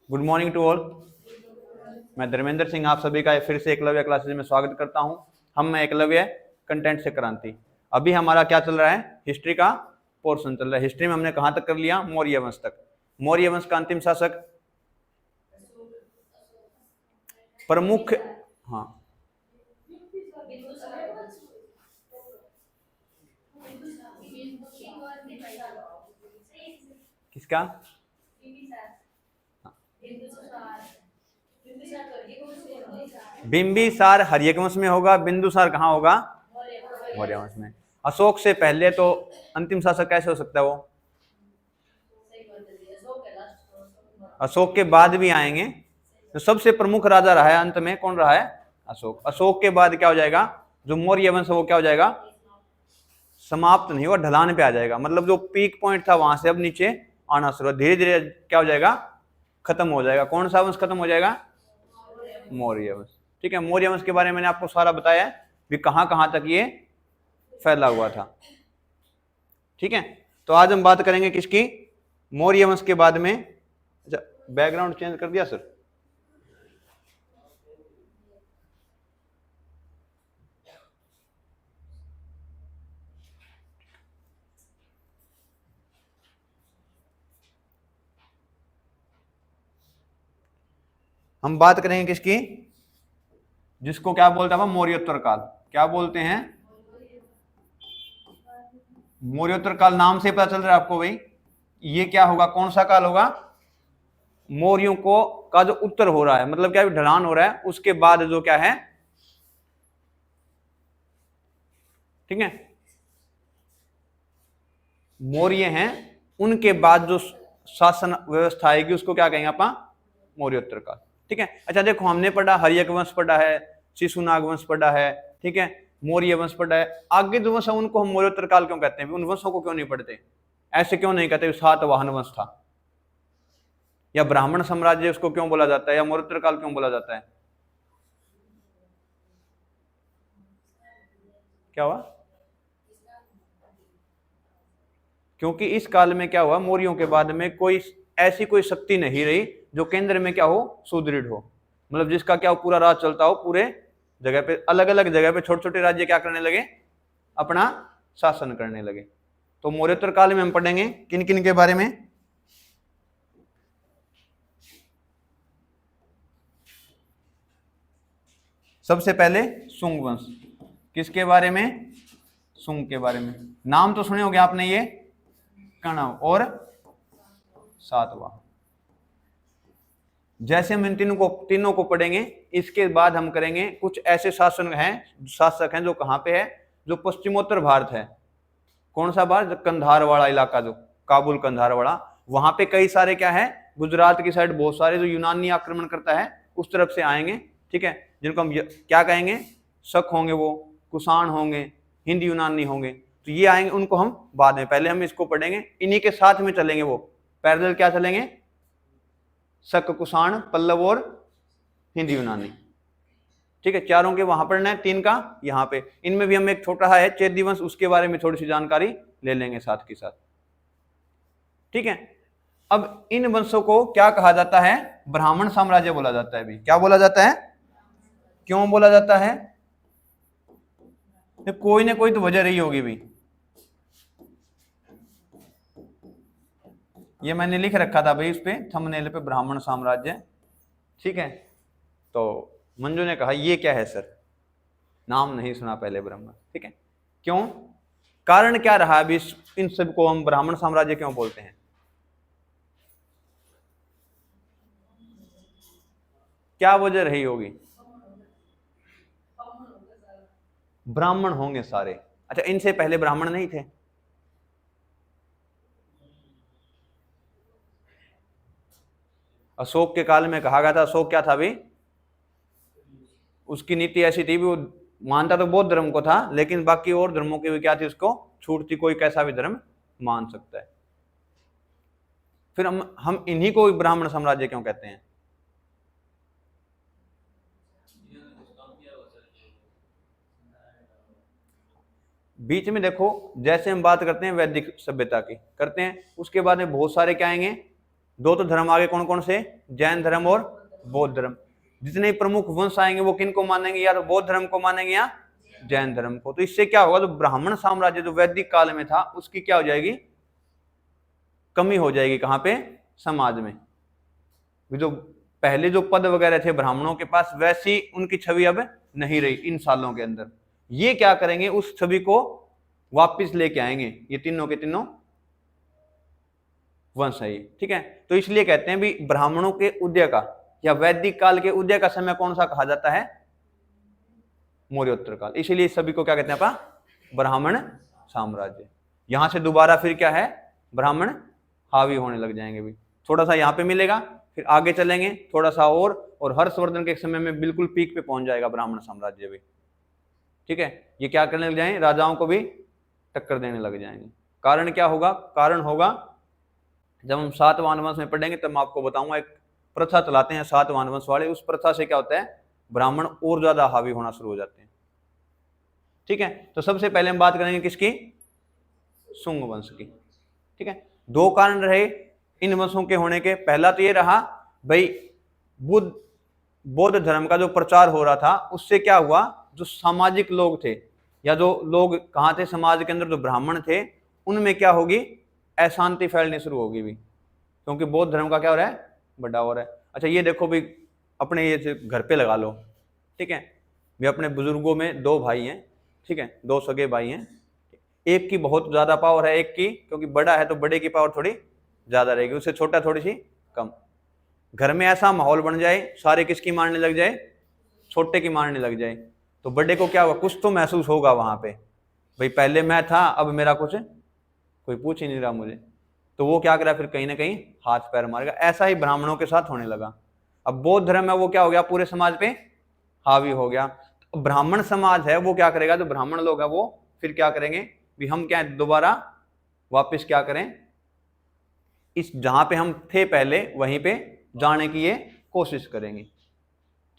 Good morning to all. मैं धर्मेंद्र सिंह आप सभी का फिर से एकलव्य क्लासेज में स्वागत करता हूं। हम मैं एकलव्य कंटेंट से क्रांति। अभी हमारा क्या चल रहा है, हिस्ट्री का पोर्शन चल रहा है। हिस्ट्री में हमने कहां तक कर लिया, मौर्य वंश तक। मौर्य वंश का अंतिम शासक प्रमुख, हाँ किसका, बिंबिसार हर्यकवंश में होगा। बिंदुसार कहाँ होगा, मौर्य वंश में। अशोक से पहले तो अंतिम शासक कैसे हो सकता है वो, अशोक के बाद भी आएंगे। तो सबसे प्रमुख राजा रहा है अंत में, कौन रहा है, अशोक। अशोक के बाद क्या हो जाएगा, जो मौर्य वंश वो क्या हो जाएगा, समाप्त नहीं हुआ, ढलान पे आ जाएगा। मतलब जो पीक पॉइंट था वहां से अब नीचे आना शुरू, धीरे धीरे क्या हो जाएगा, खत्म हो जाएगा। कौन सा वंश खत्म हो जाएगा, मौर्य वंश। ठीक है, मौर्य वंश के बारे में मैंने आपको सारा बताया है भी कहां कहां तक ये फैला हुआ था। ठीक है, तो आज हम बात करेंगे किसकी, मौर्य वंश के बाद में। अच्छा, बैकग्राउंड चेंज कर दिया सर। हम बात करेंगे किसकी, जिसको क्या बोलता है मौर्योत्तर काल। क्या बोलते हैं, मौर्योत्तर काल। नाम से पता चल रहा है आपको भाई, ये क्या होगा, कौन सा काल होगा, मौर्यों को का जो उत्तर हो रहा है, मतलब क्या ढलान हो रहा है, उसके बाद जो क्या है, ठीक है, मौर्य हैं, उनके बाद जो शासन व्यवस्था आएगी उसको क्या कहेंगे अपन, मौर्योत्तर काल। ठीक है, अच्छा देखो, हमने पढ़ा हर्यक वंश पढ़ा है, शिशुनाग वंश पढ़ा है, ठीक है, मौर्य वंश पढ़ा है। आगे जो वंश है उनको हम मौर्योत्तर काल क्यों कहते हैं, उन वंशों को क्यों नहीं पढ़ते, ऐसे क्यों नहीं कहते सातवाहन वंश था, या ब्राह्मण साम्राज्य उसको क्यों बोला जाता है, या मौर्योत्तर काल क्यों बोला जाता है, क्या हुआ, क्योंकि इस काल में क्या हुआ, मौर्यों के बाद में कोई ऐसी कोई शक्ति नहीं रही जो केंद्र में क्या हो, सुदृढ़ हो। मतलब जिसका क्या हो, पूरा राज चलता हो, पूरे जगह पे, अलग अलग जगह पे छोटे छोटे राज्य क्या करने लगे, अपना शासन करने लगे। तो मौर्योत्तर काल में हम पढ़ेंगे किन किन के बारे में। सबसे पहले सुंग वंश। किसके बारे में, सुंग के बारे में। नाम तो सुने होंगे आपने, ये कणव और सातवाहन। जैसे हम इन तीनों को पढ़ेंगे, इसके बाद हम करेंगे कुछ ऐसे शासक हैं जो कहां पे है, जो पश्चिमोत्तर भारत है। कौन सा भारत, कंधार वाला इलाका, जो काबुल कंधार वाला, वहां पे कई सारे क्या है, गुजरात की साइड बहुत सारे जो यूनानी आक्रमण करता है उस तरफ से आएंगे। ठीक है, जिनको हम क्या कहेंगे, शक होंगे, वो कुषाण होंगे, हिंद यूनानी होंगे, तो ये आएंगे, उनको हम बाद में, पहले हम इसको पढ़ेंगे, इन्हीं के साथ में चलेंगे, वो पैरेलल क्या चलेंगे, शक, कुषाण, पल्लव और हिंद यूनानी। ठीक है, चारों के वहां पढ़ना है, तीन का यहाँ पे। इनमें भी हम एक छोटा है चेदी वंश, उसके बारे में थोड़ी सी जानकारी ले लेंगे साथ के साथ। ठीक है, अब इन वंशों को क्या कहा जाता है, ब्राह्मण साम्राज्य बोला जाता है। भी क्या बोला जाता है, क्यों बोला जाता है, कोई ना कोई तो वजह रही होगी भी। ये मैंने लिख रखा था भाई उस पे थंबनेल पे, ब्राह्मण साम्राज्य। ठीक है, तो मंजू ने कहा ये क्या है सर, नाम नहीं सुना पहले ब्राह्मण। ठीक है, क्यों, कारण क्या रहा अभी, इन सबको हम ब्राह्मण साम्राज्य क्यों बोलते हैं, क्या वजह रही होगी, ब्राह्मण होंगे सारे। अच्छा, इनसे पहले ब्राह्मण नहीं थे, अशोक के काल में कहा गया था, अशोक क्या था भाई, उसकी नीति ऐसी थी भी, वो मानता तो बौद्ध धर्म को था, लेकिन बाकी और धर्मों की भी क्या थी, उसको छूट थी, कोई कैसा भी धर्म मान सकता है। फिर हम इन्हीं को ब्राह्मण साम्राज्य क्यों कहते हैं, बीच में देखो, जैसे हम बात करते हैं वैदिक सभ्यता की करते हैं, उसके बाद में बहुत सारे क्या आएंगे, दो तो धर्म आगे कौन कौन से, जैन धर्म और बौद्ध धर्म। जितने प्रमुख वंश आएंगे वो किन को मानेंगे, या तो बौद्ध धर्म को मानेंगे या जैन धर्म को। तो इससे क्या होगा, जो ब्राह्मण साम्राज्य जो वैदिक काल में था उसकी क्या हो जाएगी, कमी हो जाएगी। कहां पे, समाज में। जो पहले जो पद वगैरह थे ब्राह्मणों के पास, वैसी उनकी छवि अब नहीं रही इन सालों के अंदर। ये क्या करेंगे, उस छवि को वापस लेके आएंगे। ये तीनों के तीनों वंश है ये, ठीक है। तो इसलिए कहते हैं भी ब्राह्मणों के उदय का या वैदिक काल के उदय का समय कौन सा कहा जाता है, मौर्योत्तर काल। इसीलिए सभी को क्या कहते हैं अपना, ब्राह्मण साम्राज्य। यहां से दोबारा फिर क्या है, ब्राह्मण हावी होने लग जाएंगे भी। थोड़ा सा यहाँ पे मिलेगा, फिर आगे चलेंगे थोड़ा सा और हर्षवर्धन के समय में बिल्कुल पीक पे पहुंच जाएगा ब्राह्मण साम्राज्य भी, ठीक है। ये क्या करने लग जाएंगे, राजाओं को भी टक्कर देने लग जाएंगे। कारण क्या होगा, कारण होगा जब हम सातवाहन वंश में पढ़ेंगे तब मैं आपको बताऊंगा। एक प्रथा चलाते हैं सातवाहन वंश वाले, उस प्रथा से क्या होता है, ब्राह्मण और ज्यादा हावी होना शुरू हो जाते हैं, ठीक है। तो सबसे पहले हम बात करेंगे किसकी, शुंग वंश की, ठीक है। दो कारण रहे इन वंशों के होने के। पहला तो ये रहा भाई, बौद्ध धर्म का जो प्रचार हो रहा था उससे क्या हुआ, जो सामाजिक लोग थे या जो लोग कहाँ थे समाज के अंदर, जो ब्राह्मण थे, उनमें क्या होगी, अशांति फैलनी शुरू होगी भी, क्योंकि बौद्ध धर्म का क्या हो रहा है, बढ़ावा हो रहा है। अच्छा ये देखो भी, अपने ये घर पे लगा लो, ठीक है। भी अपने बुजुर्गों में दो भाई हैं, ठीक है, दो सगे भाई हैं। एक की बहुत ज्यादा पावर है, एक की, क्योंकि बड़ा है तो बड़े की पावर थोड़ी ज्यादा रहेगी, उससे छोटा थोड़ी सी कम। घर में ऐसा माहौल बन जाए, सारे किसकी मारने लग जाए, छोटे की मारने लग जाए, तो बड़े को क्या होगा, कुछ तो महसूस होगा वहां पे, भाई पहले मैं था अब मेरा कुछ कोई पूछ ही नहीं रहा मुझे। तो वो क्या करा, फिर कहीं ना कहीं हाथ पैर मारेगा। ऐसा ही ब्राह्मणों के साथ होने लगा। अब बौद्ध धर्म है वो क्या हो गया, पूरे समाज पे हावी हो गया। तो ब्राह्मण समाज है वो क्या करेगा, जो ब्राह्मण लोग है वो फिर क्या करेंगे भी, हम क्या दोबारा वापस क्या करें, इस जहां पे हम थे पहले वहीं पे जाने की ये कोशिश करेंगे,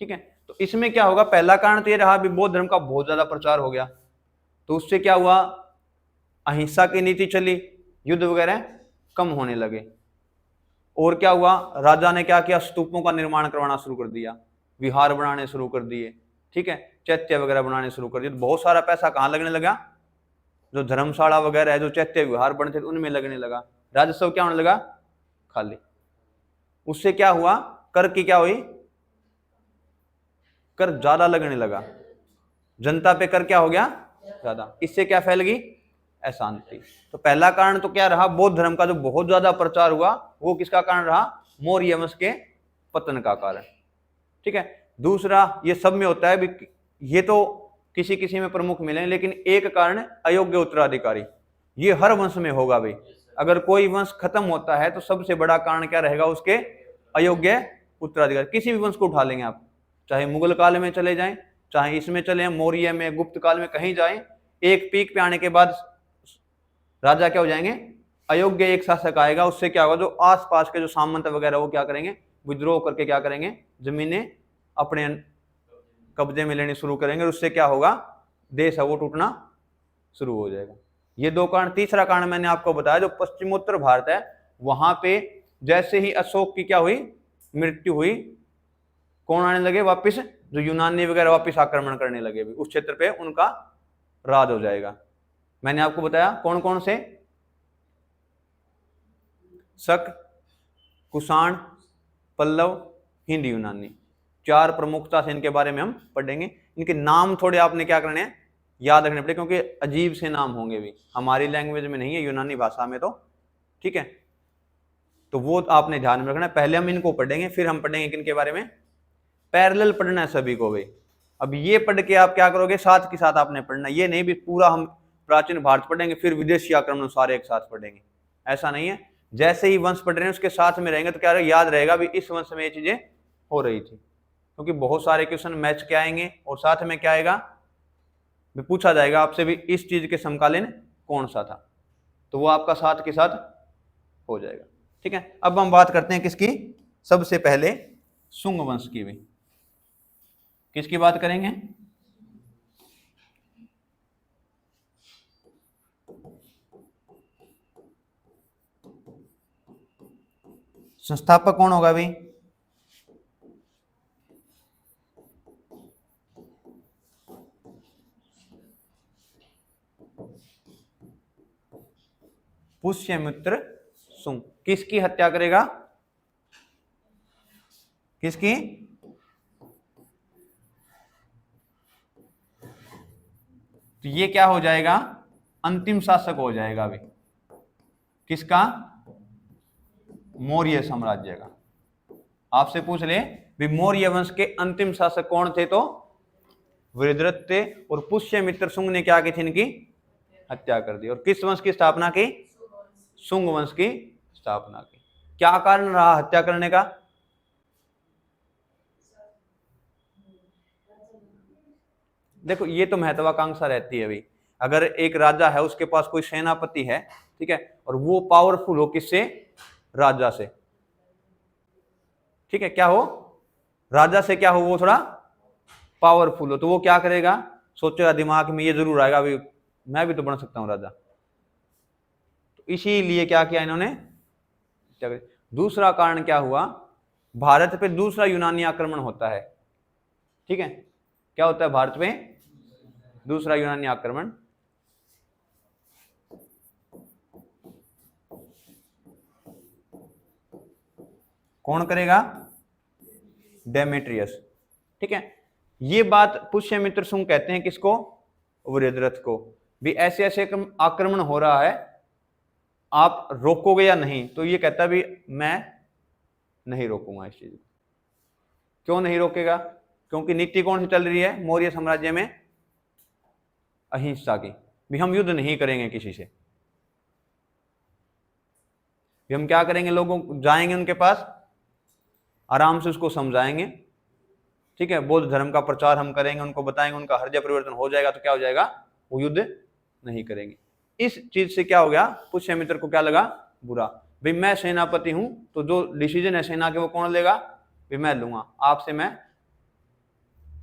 ठीक है। तो इसमें क्या होगा, पहला कारण तो ये रहा भी बौद्ध धर्म का बहुत ज्यादा प्रचार हो गया, तो उससे क्या हुआ, अहिंसा की नीति चली, युद्ध वगैरह कम होने लगे। और क्या हुआ, राजा ने क्या किया, स्तूपों का निर्माण करवाना शुरू कर दिया, विहार बनाने शुरू कर दिए, ठीक है, चैत्य वगैरह बनाने शुरू कर दिए। तो बहुत सारा पैसा कहाँ लगने लगा, जो धर्मशाला वगैरह है, जो चैत्य विहार बनते थे उनमें लगने लगा। राजस्व क्या होने लगा, खाली। उससे क्या हुआ, कर की क्या हुई, कर ज्यादा लगने लगा, जनता पे कर क्या हो गया ज्यादा। इससे क्या फैल गई, अशांति। तो पहला कारण तो क्या रहा, बौद्ध धर्म का जो बहुत ज्यादा प्रचार हुआ वो किसका कारण रहा, मौर्य वंश के पतन का कारण, ठीक है। दूसरा, ये सब में होता है भी, ये तो किसी किसी में प्रमुख मिले, लेकिन एक कारण अयोग्य उत्तराधिकारी, ये हर वंश में होगा भाई। अगर कोई वंश खत्म होता है तो सबसे बड़ा कारण क्या रहेगा, उसके अयोग्य उत्तराधिकारी। किसी भी वंश को उठा लेंगे आप, चाहे मुगल काल में चले जाएं, चाहे इसमें चले, मौर्य में, गुप्त काल में, कहीं जाएं, एक पीक पे आने के बाद राजा क्या हो जाएंगे, अयोग्य एक शासक आएगा। उससे क्या होगा, जो आसपास के जो सामंत वगैरह वो क्या करेंगे, विद्रोह करके क्या करेंगे, जमीनें अपने कब्जे में लेने शुरू करेंगे। और उससे क्या होगा, देश है वो टूटना शुरू हो जाएगा। ये दो कारण। तीसरा कारण मैंने आपको बताया, जो पश्चिमोत्तर भारत है वहां पे जैसे ही अशोक की क्या हुई, मृत्यु हुई, कौन आने लगे वापिस, जो यूनानी वगैरह वापिस आक्रमण करने लगे भी, उस क्षेत्र पे उनका राज हो जाएगा। मैंने आपको बताया कौन कौन से, शक, कुषाण, पल्लव, हिंद यूनानी, चार प्रमुखता से इनके बारे में हम पढ़ेंगे। इनके नाम थोड़े आपने क्या करने हैं, याद रखने पड़े, क्योंकि अजीब से नाम होंगे भी, हमारी लैंग्वेज में नहीं है, यूनानी भाषा में तो, ठीक है। तो वो आपने ध्यान में रखना है। पहले हम इनको पढ़ेंगे, फिर हम पढ़ेंगे किनके बारे में, पैरेलल पढ़ना है सभी को भाई। अब ये पढ़ के आप क्या करोगे, साथ के साथ आपने पढ़ना, ये नहीं भी पूरा हम प्राचीन भारत पढ़ेंगे फिर विदेशी आक्रमण सारे एक साथ पढ़ेंगे, ऐसा नहीं है। जैसे ही वंश पढ़ रहे हैं उसके साथ में रहेंगे तो क्या याद रहेगा भी, इस वंश में ये चीजें हो रही थी। क्योंकि बहुत सारे क्वेश्चन मैच के आएंगे और साथ में क्या आएगा, भी पूछा जाएगा आपसे भी इस चीज के समकालीन कौन सा था, तो वो आपका साथ के साथ हो जाएगा, ठीक है। अब हम बात करते हैं किसकी, सबसे पहले शुंग वंश की भी। किसकी बात करेंगे, संस्थापक कौन होगा भाई? पुष्यमित्र शुंग। किसकी हत्या करेगा? किसकी? तो ये क्या हो जाएगा? अंतिम शासक हो जाएगा अभी। किसका? मौर्य साम्राज्य का। आपसे पूछ ले भी मौर्य वंश के अंतिम शासक कौन थे, तो वृहद्रथ थे। और पुष्यमित्र शुंग ने क्या की थी? इनकी हत्या कर दी। और किस वंश की स्थापना की? शुंग वंश की स्थापना की। क्या कारण रहा हत्या करने का? देखो ये तो महत्वाकांक्षा रहती है अभी। अगर एक राजा है, उसके पास कोई सेनापति है, ठीक है, और वो पावरफुल हो किससे? राजा से। ठीक है, क्या हो? राजा से क्या हो? वो थोड़ा पावरफुल हो, तो वो क्या करेगा? सोचेगा दिमाग में ये जरूर आएगा अभी मैं भी तो बन सकता हूं राजा। तो इसीलिए क्या किया इन्होंने? दूसरा कारण क्या हुआ? भारत पे दूसरा यूनानी आक्रमण होता है। ठीक है, क्या होता है भारत में? दूसरा यूनानी आक्रमण। कौन करेगा? डेमेट्रियस। ठीक है, ये बात पुष्यमित्र शुंग कहते हैं किसको? वृहद्रथ को। भी ऐसे ऐसे आक्रमण हो रहा है, आप रोकोगे या नहीं? तो ये कहता भी मैं नहीं रोकूंगा इस चीज को। क्यों नहीं रोकेगा? क्योंकि नीति कौन सी चल रही है मौर्य साम्राज्य में? अहिंसा की। भी हम युद्ध नहीं करेंगे किसी से। भी हम क्या करेंगे? लोगों जाएंगे उनके पास, आराम से उसको समझाएंगे, ठीक है, बौद्ध धर्म का प्रचार हम करेंगे, उनको बताएंगे, उनका हृदय परिवर्तन हो जाएगा। तो क्या हो जाएगा? वो युद्ध नहीं करेंगे। इस चीज से क्या हो गया? पुष्यमित्र को क्या लगा? बुरा। भाई मैं सेनापति हूं, तो जो डिसीजन है सेना के वो कौन लेगा? भाई मैं लूंगा, आपसे मैं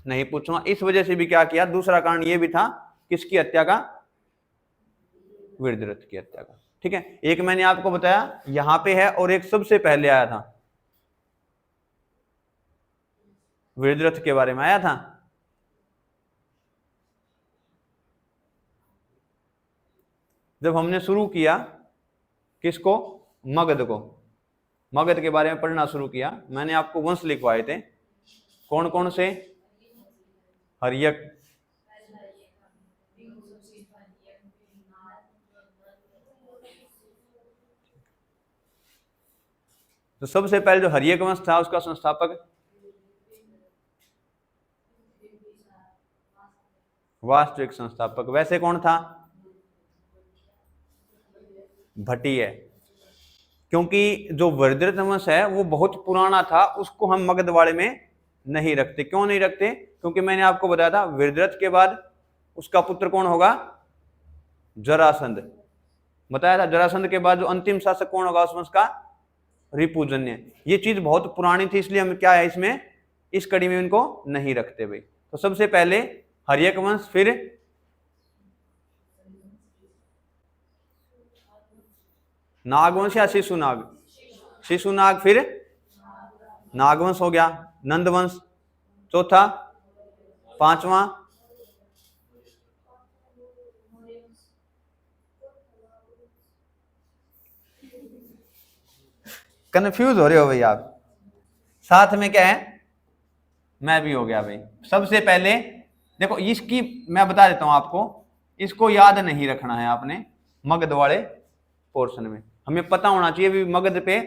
नहीं पूछूंगा। इस वजह से भी क्या किया? दूसरा कारण ये भी था, किसकी हत्या का? वृहद्रथ की हत्या का। ठीक है, एक मैंने आपको बताया यहां पे है, और एक सबसे पहले आया था, वृहद्रथ के बारे में आया था। जब हमने शुरू किया किसको? मगध को। मगध के बारे में पढ़ना शुरू किया, मैंने आपको वंश लिखवाए थे। कौन कौन से? हर्यक, तो सबसे पहले जो हर्यक वंश था उसका संस्थापक वास्तविक संस्थापक वैसे कौन था? भट्टी है। क्योंकि जो वृहद्रथ वंश है वो बहुत पुराना था, उसको हम मगधवाड़े में नहीं रखते। क्यों नहीं रखते? क्योंकि मैंने आपको बताया था वृहद्रथ के बाद उसका पुत्र कौन होगा? जरासंध। बताया था जरासंध के बाद जो अंतिम शासक कौन होगा उस वंश का? रिपुजन्य। ये चीज बहुत पुरानी थी, इसलिए हम क्या है इसमें, इस कड़ी में इनको नहीं रखते भाई। तो सबसे पहले हर्यक वंश, फिर नागवंश या शिशुनाग? शिशुनाग, फिर नागवंश हो गया, नंदवंश चौथा, पांचवा कंफ्यूज हो रहे हो भाई आप, साथ में क्या है? मैं भी हो गया भाई। सबसे पहले देखो इसकी मैं बता देता हूं आपको, इसको याद नहीं रखना है आपने। मगध वाले पोर्शन में हमें पता होना चाहिए भी मगध पे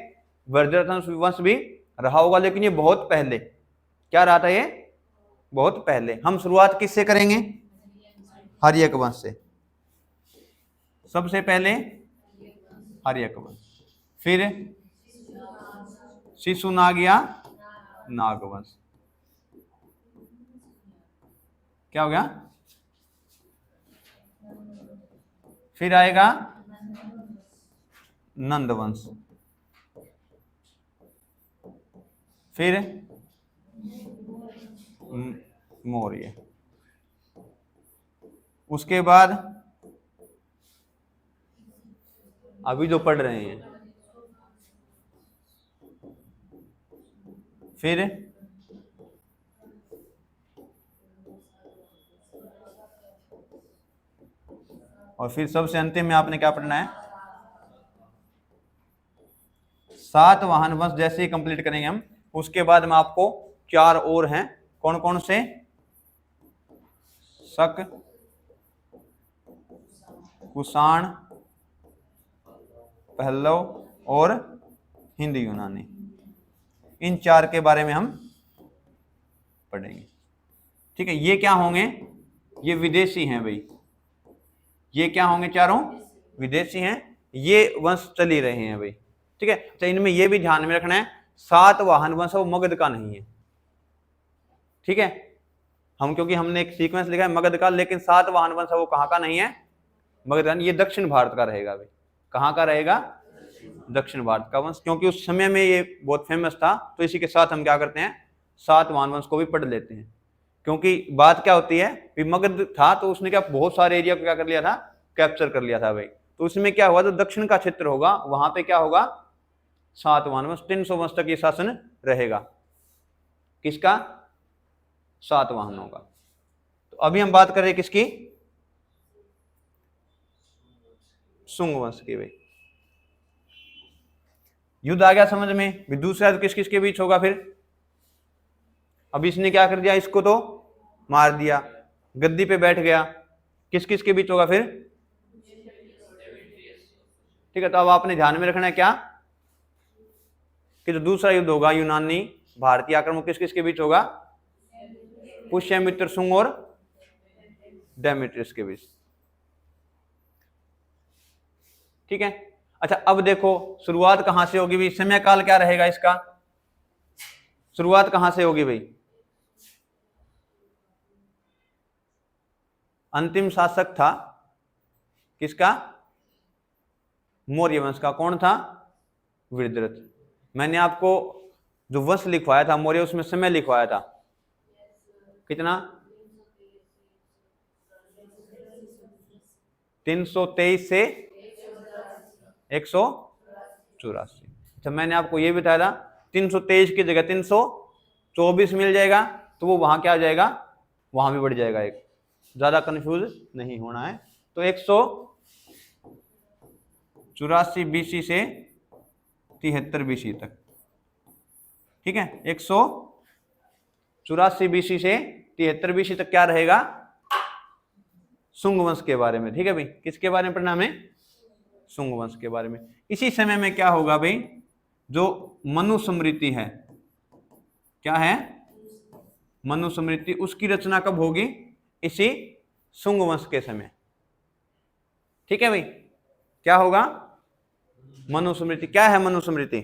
वज्रवंश वंश भी रहा होगा, लेकिन ये बहुत पहले। क्या रहा था ये? बहुत पहले। हम शुरुआत किससे करेंगे? हर्यक वंश से। सबसे पहले हर्यक वंश, फिर शिशुनाग या नागवंश। क्या हो गया? फिर आएगा नंदवंश, फिर मौर्य, उसके बाद अभी जो पढ़ रहे हैं फिर और फिर सबसे अंतिम में आपने क्या पढ़ना है, सातवाहन वंश जैसे ही कंप्लीट करेंगे हम, उसके बाद में आपको 4 और हैं। कौन कौन से? शक, कुषाण, पहलव और हिंदी यूनानी। इन 4 के बारे में हम पढ़ेंगे। ठीक है, ये क्या होंगे? ये विदेशी हैं भाई। ये क्या होंगे? चारों विदेशी हैं। ये वंश चल ही रहे हैं भाई। ठीक है, तो इनमें ये भी ध्यान में रखना है, सातवाहन वंश वो मगध का नहीं है। ठीक है, हम क्योंकि हमने एक सीक्वेंस लिखा है मगध का, लेकिन सातवाहन वंश वो कहाँ का नहीं है? मगध का। ये दक्षिण भारत का रहेगा भाई। कहाँ का रहेगा? दक्षिण भारत का वंश, क्योंकि उस समय में ये बहुत फेमस था। तो इसी के साथ हम क्या करते हैं, सातवाहन वंश को भी पढ़ लेते हैं। क्योंकि बात क्या होती है, मगध था तो उसने क्या बहुत सारे एरिया को क्या कर लिया था, कैप्चर कर लिया था भाई। तो उसमें क्या हुआ, जो दक्षिण का क्षेत्र होगा वहां पे क्या होगा, सातवाहन वंश। 300 वर्ष तक ये शासन रहेगा। किसका? सातवाहनों का। तो अभी हम बात कर रहे हैं किसकी? शुंग वंश की भाई। युद्ध आ गया समझ में? दूसरा तो किस किस के बीच होगा फिर? अब इसने क्या कर दिया, इसको तो मार दिया, गद्दी पे बैठ गया। किस किस के बीच होगा फिर? ठीक है, तो अब आपने ध्यान में रखना है क्या, कि जो दूसरा युद्ध होगा यूनानी भारतीय आक्रमण, किस किस के बीच होगा? पुष्यमित्र शुंग और डेमेट्रियस के बीच। ठीक है, अच्छा अब देखो शुरुआत कहां से होगी भाई, समय काल क्या रहेगा इसका? शुरुआत कहां से होगी भाई? अंतिम शासक था किसका? मौर्य वंश का। कौन था? वृद्धरथ। मैंने आपको जो वंश लिखवाया था मौर्य, उसमें समय लिखवाया था कितना? 323 से 184। अच्छा, मैंने आपको ये बताया था 323 की जगह 324 मिल जाएगा, तो वो वहां क्या आ जाएगा, वहां भी बढ़ जाएगा एक। ज्यादा कंफ्यूज नहीं होना है। तो 184 BC से 73 BC तक। ठीक है, 184 BC से 73 BC तक क्या रहेगा? शुंग वंश के बारे में। ठीक है भाई, किसके बारे में पढ़ना हमें? शुंग वंश के बारे में। इसी समय में क्या होगा भाई, जो मनुस्मृति है, क्या है? मनुस्मृति, उसकी रचना कब होगी? इसी शुंग वंश के समय। ठीक है भाई, क्या होगा? मनुस्मृति। क्या है मनुस्मृति?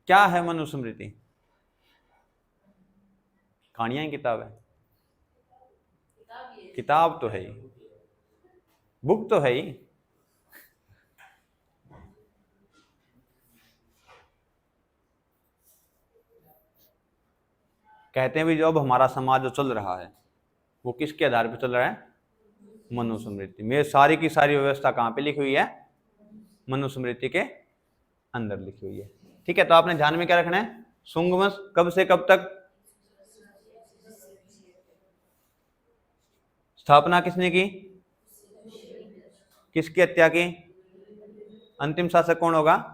क्या है मनुस्मृति? कहानियां की किताब है? किताब तो है ही, बुक तो है ही। कहते हैं भी जो अब हमारा समाज जो चल रहा है वो किसके आधार पर चल रहा है? मनुस्मृति में। सारी की सारी व्यवस्था कहां पे लिखी हुई है? मनुस्मृति के अंदर लिखी हुई है। ठीक है, तो आपने ध्यान में क्या रखना है, शुंग वंश कब से कब तक? स्थापना किसने की? किसकी हत्या की? अंतिम शासक कौन होगा?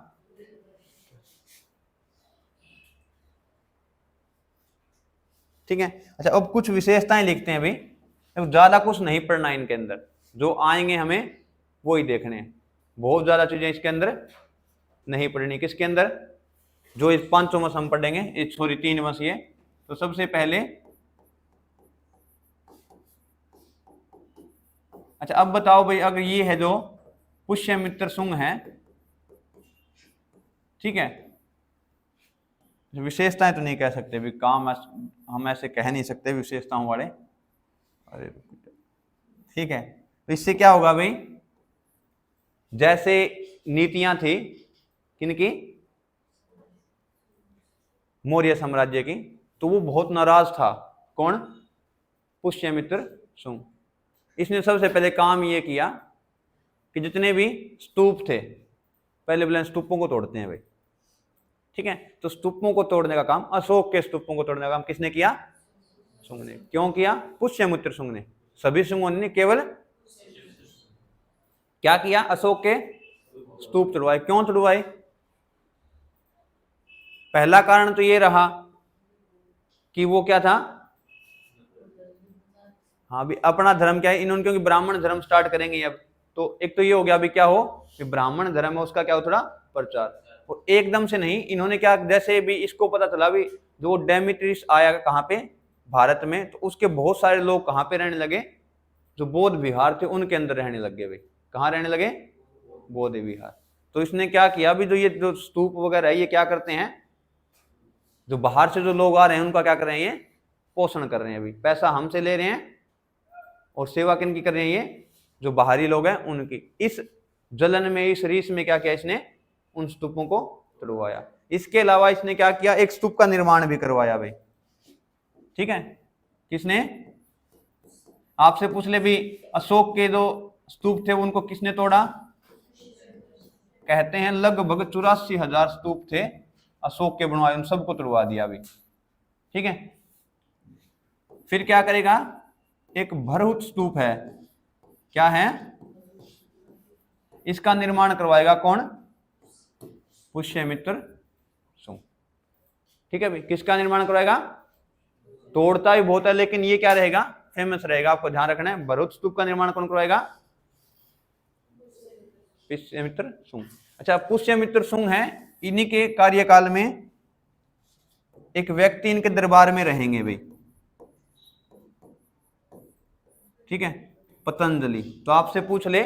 ठीक है, अच्छा अब कुछ विशेषताएं लिखते हैं भाई। अब ज्यादा कुछ नहीं पढ़ना इनके अंदर, जो आएंगे हमें वो ही देखने हैं। बहुत ज्यादा चीजें इसके अंदर नहीं पढ़नी। किसके अंदर? जो इस 5 वंश हम पढ़ेंगे, सॉरी 3 वंश ये। तो सबसे पहले, अच्छा अब बताओ भाई, अगर ये है जो पुष्यमित्र शुंग है, ठीक है, विशेषताएं तो नहीं कह सकते भी, काम हम ऐसे कह नहीं सकते विशेषताओं वाले। अरे ठीक है, तो इससे क्या होगा भाई, जैसे नीतियां थी किनकी? मौर्य साम्राज्य की, तो वो बहुत नाराज था। कौन? पुष्यमित्र शुंग। इसने सबसे पहले काम ये किया कि जितने भी स्तूप थे, पहले बोले स्तूपों को तोड़ते हैं भाई, ठीक है। तो स्तूपों को तोड़ने का काम, अशोक के स्तूपों को तोड़ने का काम किसने किया? शुंग ने। क्यों किया? पुष्यमित्र शुंग ने। सभी शुंगों ने केवल क्या किया? अशोक के स्तूप तोड़वाए। क्यों तोड़वाए? पहला कारण तो ये रहा कि वो क्या था, हाँ भी अपना धर्म क्या है इन्होंने, क्योंकि ब्राह्मण धर्म स्टार्ट करेंगे अब, तो एक तो ये हो गया अभी क्या हो कि ब्राह्मण धर्म है उसका क्या हो थोड़ा प्रचार। और एकदम से नहीं, इन्होंने क्या, जैसे भी इसको पता चला भी जो डेमेट्रियस आया कहाँ पे, भारत में, तो उसके बहुत सारे लोग कहाँ पे रहने लगे, जो बौद्ध विहार थे उनके अंदर रहने लग गए भाई। कहाँ रहने लगे? बौद्ध विहार। तो इसने क्या किया अभी, जो ये जो स्तूप वगैरह है ये क्या करते हैं, जो बाहर से जो लोग आ रहे हैं उनका क्या कर रहे हैं, ये पोषण कर रहे हैं। अभी पैसा हमसे ले रहे हैं और सेवा किन की कर रहे हैं, ये जो बाहरी लोग हैं उनकी। इस जलन में, इस रीस में क्या किया इसने, उन स्तूपों को तोड़वाया। इसके अलावा इसने क्या किया, एक स्तूप का निर्माण भी करवाया भाई, ठीक है। किसने? आपसे पूछ ले भी, अशोक के जो स्तूप थे उनको किसने तोड़ा? कहते हैं लगभग 84,000 स्तूप थे अशोक के बनवाए, उन सबको तोड़वा दिया अभी, ठीक है। फिर क्या करेगा, एक भरहुत स्तूप है, क्या है, इसका निर्माण करवाएगा कौन? पुष्यमित्र शुंग, ठीक है भाई। किसका निर्माण करवाएगा? तोड़ता भी बहुत है लेकिन ये क्या रहेगा, फेमस रहेगा, आपको ध्यान रखना है। भरहुत स्तूप का निर्माण कौन करवाएगा? पुष्यमित्र शुंग। अच्छा, पुष्यमित्र शुंग है, इन्हीं के कार्यकाल में एक व्यक्ति इनके दरबार में रहेंगे भाई, ठीक है, पतंजलि। तो आपसे पूछ ले,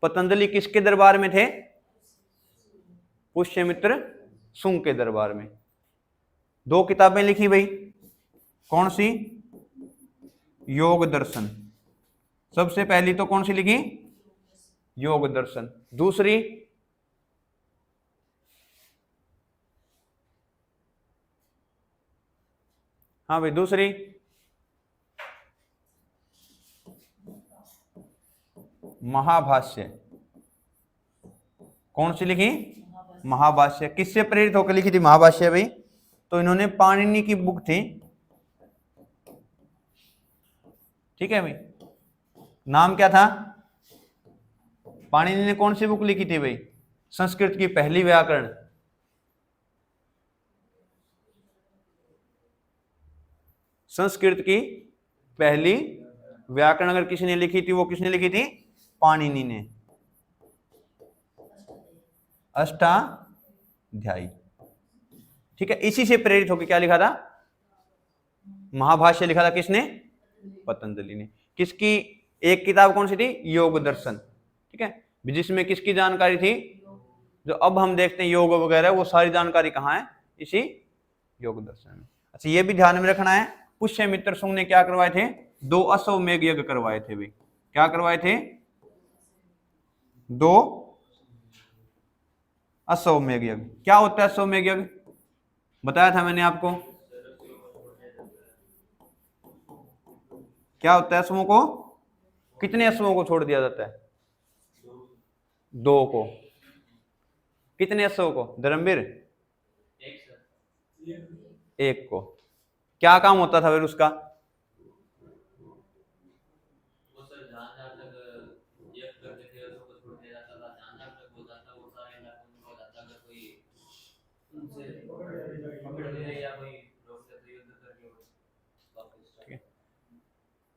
पतंजलि किसके दरबार में थे? पुष्यमित्र शुंग के दरबार में। 2 किताबें लिखी भाई, कौन सी? योग दर्शन। सबसे पहली तो कौन सी लिखी? योग दर्शन। दूसरी? हाँ भाई, दूसरी? महाभाष्य। कौन सी लिखी? महाभाष्य। किससे प्रेरित होकर लिखी थी महाभाष्य भाई? तो इन्होंने पाणिनि की बुक थी, ठीक है भाई। नाम क्या था? पाणिनि ने कौन सी बुक लिखी थी भाई? संस्कृत की पहली व्याकरण। संस्कृत की पहली व्याकरण अगर किसी ने लिखी थी, वो किसने लिखी थी? पाणिनि ने। अष्टाध्यायी, ठीक है। इसी से प्रेरित होकर क्या लिखा था? महाभाष्य लिखा था किसने? पतंजलि ने। किसकी एक किताब कौन सी थी? योग दर्शन, ठीक है, जिसमें किसकी जानकारी थी? जो अब हम देखते हैं योग वगैरह, वो सारी जानकारी कहाँ है? इसी योग दर्शन में। अच्छा, ये भी ध्यान में रखना है, पुष्यमित्र शुंग ने क्या करवाए थे? 2 अश्वमेध यज्ञ करवाए थे भाई। क्या करवाए थे? 2 अश्वमेध यज्ञ। क्या होता है अश्वमेध यज्ञ? बताया था मैंने आपको। क्या होता है? अश्वों को, कितने अश्वों को छोड़ दिया जाता है? 2 को। कितने अश्वों को धर्मवीर? 1 को। क्या काम होता था फिर उसका?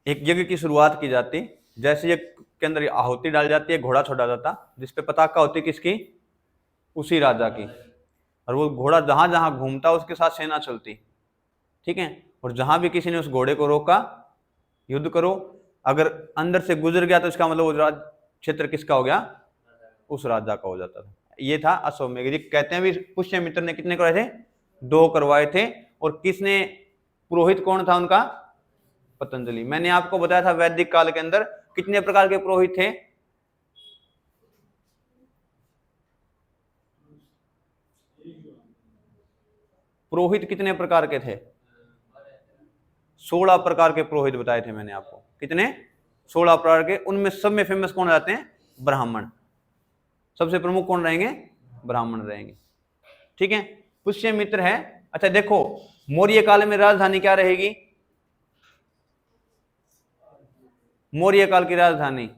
एक यज्ञ की शुरुआत की जाती, जैसे यज्ञ के अंदर आहुति डाली जाती है, घोड़ा छोड़ा जाता जिसपे पताका होती किसकी? उसी राजा की। और वो घोड़ा जहां जहां घूमता उसके साथ सेना चलती, ठीक है। और जहां भी किसी ने उस घोड़े को रोका, युद्ध करो, अगर अंदर से गुजर गया तो इसका मतलब वो क्षेत्र किसका हो गया? उस राजा का हो जाता था। ये था अश्वमेध यज्ञ। कहते हैं भी पुष्यमित्र ने कितने करवाए थे? 2 करवाए थे। और किसने, पुरोहित कौन था उनका? पतंजलि। मैंने आपको बताया था वैदिक काल के अंदर कितने प्रकार के पुरोहित थे? पुरोहित कितने प्रकार के थे? 16 प्रकार के पुरोहित बताए थे मैंने आपको। कितने? 16 प्रकार के। उनमें सब में फेमस कौन जाते हैं? ब्राह्मण। सबसे प्रमुख कौन रहेंगे? ब्राह्मण रहेंगे। ठीक है, पुष्यमित्र है। अच्छा देखो, मौर्य काल में राजधानी क्या रहेगी? मौर्य काल की राजधानी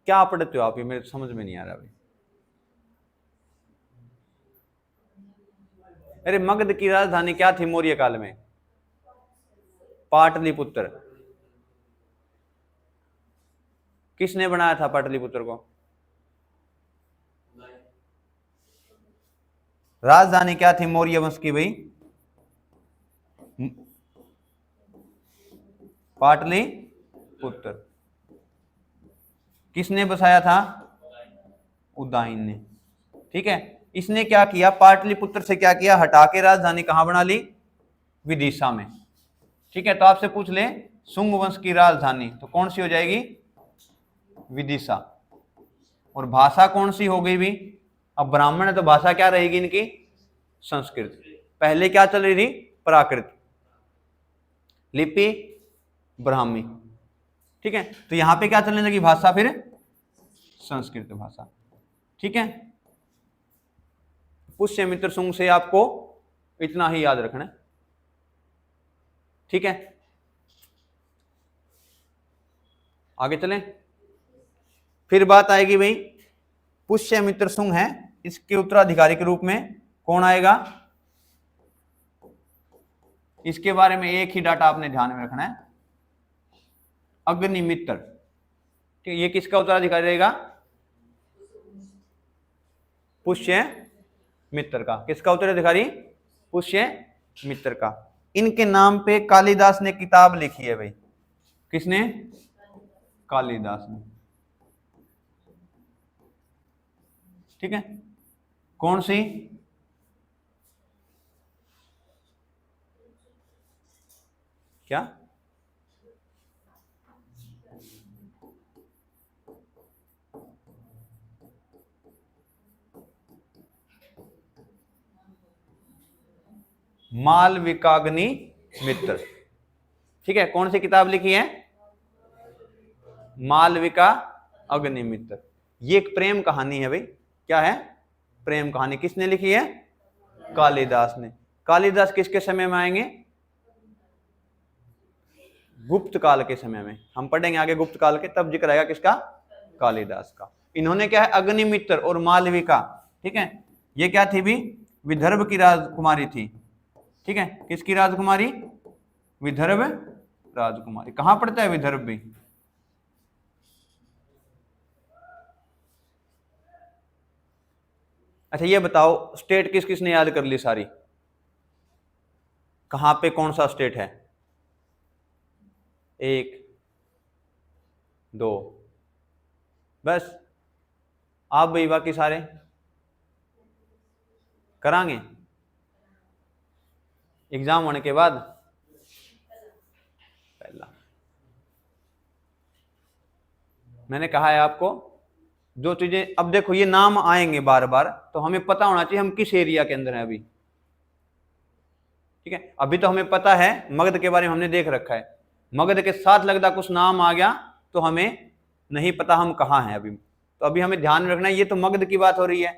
क्या पढ़ते हो आप? ये मेरे समझ में नहीं आ रहा भाई। अरे मगध की राजधानी क्या थी मौर्य काल में? पाटलिपुत्र। किसने बनाया था पाटलिपुत्र को? राजधानी क्या थी मौर्य वंश की भाई? पाटलिपुत्र। किसने बसाया था? उदयन ने। ठीक है, इसने क्या किया? पाटलिपुत्र से क्या किया? हटा के राजधानी कहां बना ली? विदिशा में। ठीक है, तो आपसे पूछ ले शुंग वंश की राजधानी तो कौन सी हो जाएगी? विदिशा। और भाषा कौन सी हो गई भी? अब ब्राह्मण है तो भाषा क्या रहेगी इनकी? संस्कृत। पहले क्या चल रही थी? प्राकृत, लिपि ब्राह्मी। ठीक है, तो यहां पे क्या चलने लगी भाषा? फिर संस्कृत भाषा। ठीक है, पुष्यमित्र शुंग से आपको इतना ही याद रखना है। ठीक है, आगे चलें। फिर बात आएगी भाई, पुष्यमित्र शुंग है, इसके उत्तराधिकारी के रूप में कौन आएगा? इसके बारे में एक ही डाटा आपने ध्यान में रखना है, अग्निमित्र। ठीक, ये किसका उत्तराधिकारी रहेगा? पुष्यमित्र का। किसका उत्तराधिकारी? पुष्यमित्र का। इनके नाम पे कालिदास ने किताब लिखी है भाई। किसने? कालिदास ने। ठीक है, कौन सी? क्या? मालविकाग्नि मित्र। ठीक है, कौन सी किताब लिखी है? मालविका अग्निमित्र। ये एक प्रेम कहानी है भाई। क्या है? प्रेम कहानी। किसने लिखी है? कालिदास ने। कालिदास किसके समय में आएंगे? गुप्त काल के समय में। हम पढ़ेंगे आगे गुप्त काल के, तब जिक्र आएगा किसका? कालिदास का। इन्होंने क्या है? अग्निमित्र और मालविका। ठीक है, ये क्या थी भी? विदर्भ की राजकुमारी थी। ठीक है, किसकी राजकुमारी? विदर्भ राजकुमारी। कहां पड़ता है विदर्भ भी? अच्छा ये बताओ, स्टेट किस किसने याद कर ली सारी? कहां पे कौन सा स्टेट है? 1 2 बस। आप भाई बाकी सारे करांगे एग्जाम होने के बाद? पहला मैंने कहा है आपको, जो चीजें, अब देखो ये नाम आएंगे बार बार, तो हमें पता होना चाहिए हम किस एरिया के अंदर हैं अभी। ठीक है, अभी तो हमें पता है, मगध के बारे में हमने देख रखा है। मगध के साथ लगता कुछ नाम आ गया तो हमें नहीं पता हम कहाँ हैं अभी। तो अभी हमें ध्यान रखना है, ये तो मगध की बात हो रही है,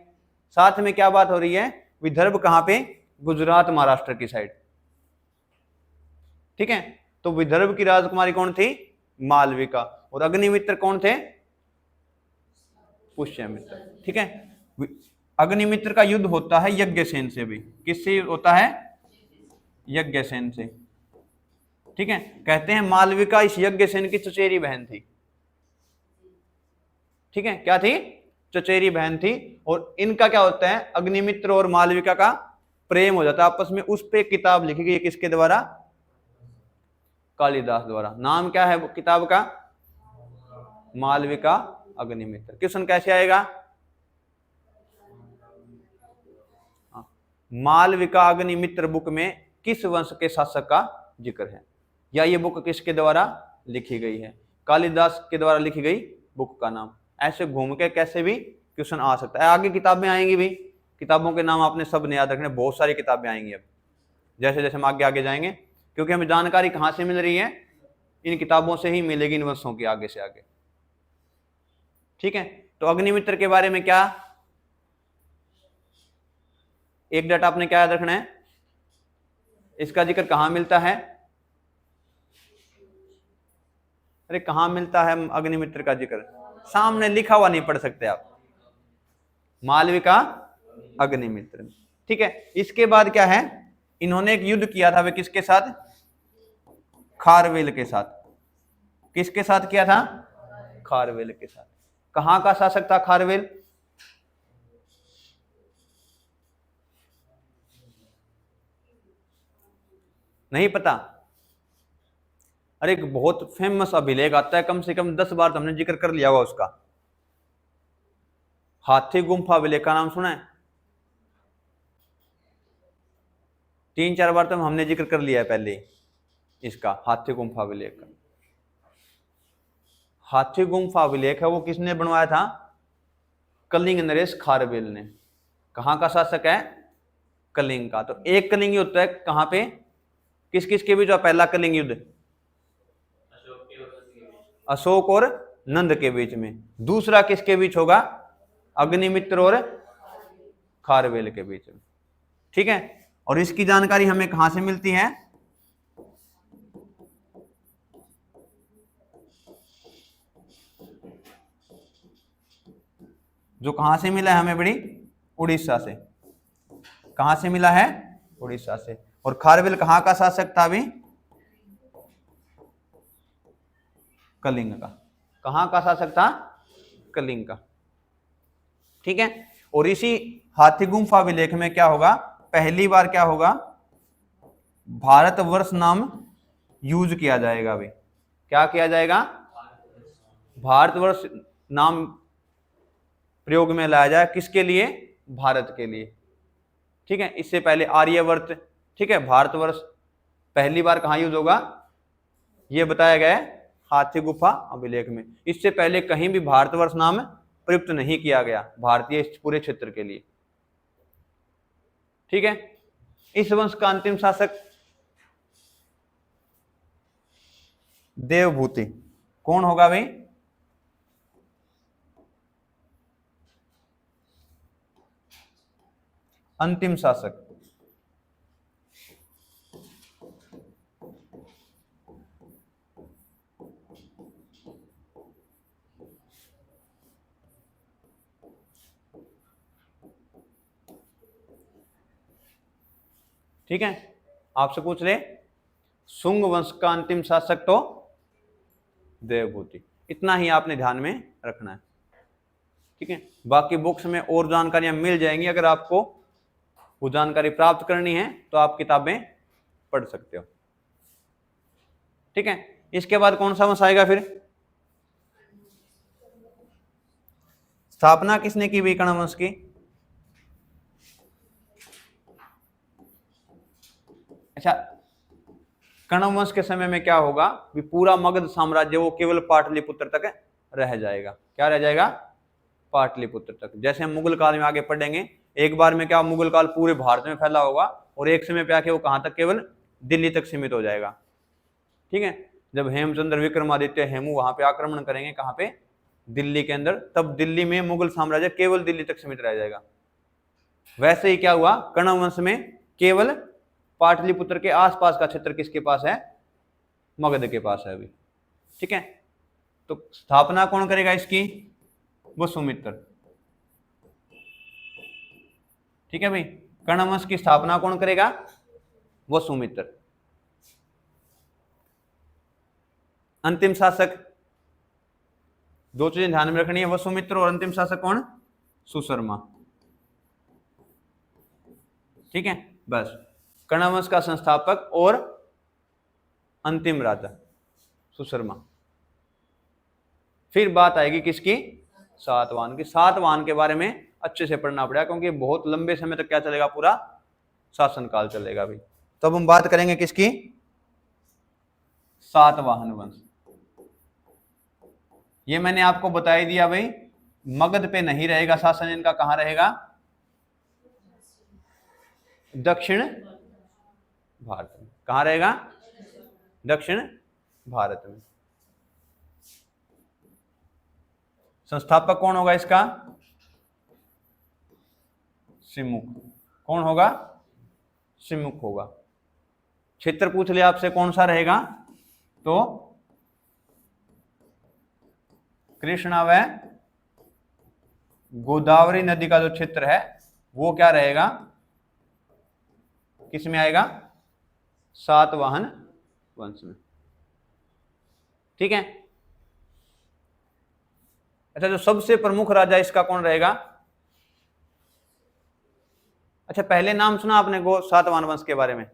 साथ में क्या बात हो रही है? विदर्भ कहाँ पे? गुजरात महाराष्ट्र की साइड। ठीक है, तो विदर्भ की राजकुमारी कौन थी? मालविका। और अग्निमित्र कौन थे? पुष्यमित्र। ठीक है, अग्निमित्र का युद्ध होता है यज्ञसेन से भी। किससे होता है? यज्ञसेन से। ठीक है, कहते हैं मालविका इस यज्ञसेन की चचेरी बहन थी। ठीक है, क्या थी? चचेरी बहन थी। और इनका क्या होता है? अग्निमित्र और मालविका का प्रेम हो जाता है आपस में। उस पे किताब लिखी गई, किसके द्वारा? कालिदास द्वारा। नाम क्या है किताब का? मालविका अग्निमित्र। क्वेश्चन कैसे आएगा? मालविका अग्निमित्र बुक में किस वंश के शासक का जिक्र है, या ये बुक किसके द्वारा लिखी गई है? कालिदास के द्वारा लिखी गई बुक का नाम। ऐसे घूम के कैसे भी क्वेश्चन आ सकता है। आगे किताबें आएंगी भी, किताबों के नाम आपने सब ने याद रखने। बहुत सारी किताबें आएंगी अब, जैसे जैसे हम आगे आगे जाएंगे क्योंकि हमें जानकारी कहां से मिल रही है, इन किताबों से ही मिलेगी, इन वंशों की आगे से आगे। ठीक है, तो अग्निमित्र के बारे में क्या, एक डाटा आपने क्या याद रखना है, इसका जिक्र कहां मिलता है, अरे कहां मिलता है अग्निमित्र का जिक्र, सामने लिखा हुआ नहीं पढ़ सकते आप, मालविका अग्निमित्र। ठीक है, इसके बाद क्या है, इन्होंने एक युद्ध किया था, वे किसके साथ, खारवेल के साथ। किसके साथ किया था, खारवेल के साथ। कहां का शासक था खारवेल, नहीं पता, अरे एक बहुत फेमस अभिलेख आता है, कम से कम 10 बार तो हमने जिक्र कर लिया होगा उसका, हाथी गुम्फा अभिलेख का नाम सुना है, 3-4 बार तो हमने जिक्र कर लिया है पहले इसका, हाथी गुम्फा अभिलेख का। हाथी गुम्फा अभिलेख है वो किसने बनवाया था, कलिंग नरेश खारवेल ने। कहां का शासक है, कलिंग का। तो एक कलिंग युद्ध है कहां पे, किस किस के बीच हुआ पहला कलिंग युद्ध, अशोक और नंद के बीच में। दूसरा किसके बीच होगा, अग्निमित्र और खारवेल के बीच में। ठीक है, और इसकी जानकारी हमें कहां से मिलती है, जो कहां से मिला है हमें बड़ी, उड़ीसा से। कहां से मिला है, उड़ीसा से। और खारवेल कहां का शासक था अभी, कलिंग का। कहां का शासक था, कलिंग का। ठीक है, और इसी हाथी गुम्फा अभिलेख में क्या होगा, पहली बार क्या होगा, भारतवर्ष नाम यूज किया जाएगा। अभी क्या किया जाएगा, भारतवर्ष नाम प्रयोग में लाया जाए, किसके लिए, भारत के लिए। ठीक है, इससे पहले आर्यवर्त, ठीक है, भारतवर्ष पहली बार कहां यूज होगा, यह बताया गया है हाथी गुफा अभिलेख में। इससे पहले कहीं भी भारतवर्ष नाम प्रयुक्त नहीं किया गया भारतीय पूरे क्षेत्र के लिए। ठीक है, इस वंश का अंतिम शासक देवभूति। कौन होगा भाई, अंतिम शासक, ठीक है, आपसे पूछ ले, शुंग वंश का अंतिम शासक तो देवभूति। इतना ही आपने ध्यान में रखना है। ठीक है, बाकी बुक्स में और जानकारियां मिल जाएंगी, अगर आपको वो जानकारी प्राप्त करनी है तो आप किताबें पढ़ सकते हो। ठीक है, इसके बाद कौन सा वंश आएगा फिर, स्थापना किसने की कर्ण वंश की, अच्छा, कर्ण वंश के समय में क्या होगा, भी पूरा मगध साम्राज्य वो केवल पाटलिपुत्र तक रह जाएगा। क्या रह जाएगा, पाटलिपुत्र तक। जैसे हम मुगल काल में आगे पढ़ेंगे, एक बार में क्या मुगल काल पूरे भारत में फैला होगा, और एक समय पे आके वो कहां तक, केवल दिल्ली तक सीमित हो जाएगा। ठीक है, जब हेमचंद्र विक्रमादित्य हेमू वहां पे आक्रमण करेंगे, कहां पे, दिल्ली के अंदर, तब दिल्ली में मुगल साम्राज्य केवल दिल्ली तक सीमित रह जाएगा। वैसे ही क्या हुआ, कर्ण वंश में केवल पाटलिपुत्र के आसपास का क्षेत्र किसके पास है, मगध के पास है अभी। ठीक है, तो स्थापना कौन करेगा इसकी, वसुमित्र। ठीक है भाई, कर्ण वंश की स्थापना कौन करेगा, वसुमित्र। अंतिम शासक, दो चीजें ध्यान में रखनी है, वसुमित्र और अंतिम शासक कौन, सुशर्मा। ठीक है, बस कर्ण वंश का संस्थापक और अंतिम राजा सुशर्मा। फिर बात आएगी किसकी, सातवाहन की। सातवाहन के बारे में अच्छे से पढ़ना पड़ेगा, क्योंकि बहुत लंबे समय तक क्या चलेगा, पूरा शासनकाल चलेगा भाई। तब हम बात करेंगे किसकी, सातवाहन वंश। ये मैंने आपको बता ही दिया भाई, मगध पे नहीं रहेगा शासन इनका, कहां रहेगा, दक्षिण भारत में। कहां रहेगा, दक्षिण भारत में। संस्थापक कौन होगा इसका? सिमुक। कौन होगा? सिमुक होगा। क्षेत्र पूछ लिया आपसे कौन सा रहेगा, तो कृष्णा व गोदावरी नदी का जो क्षेत्र है वो क्या रहेगा, किस में आएगा? सातवाहन वंश में। ठीक है। अच्छा, जो सबसे प्रमुख राजा इसका कौन रहेगा? अच्छा, पहले नाम सुना आपने सातवाहन वंश के बारे में?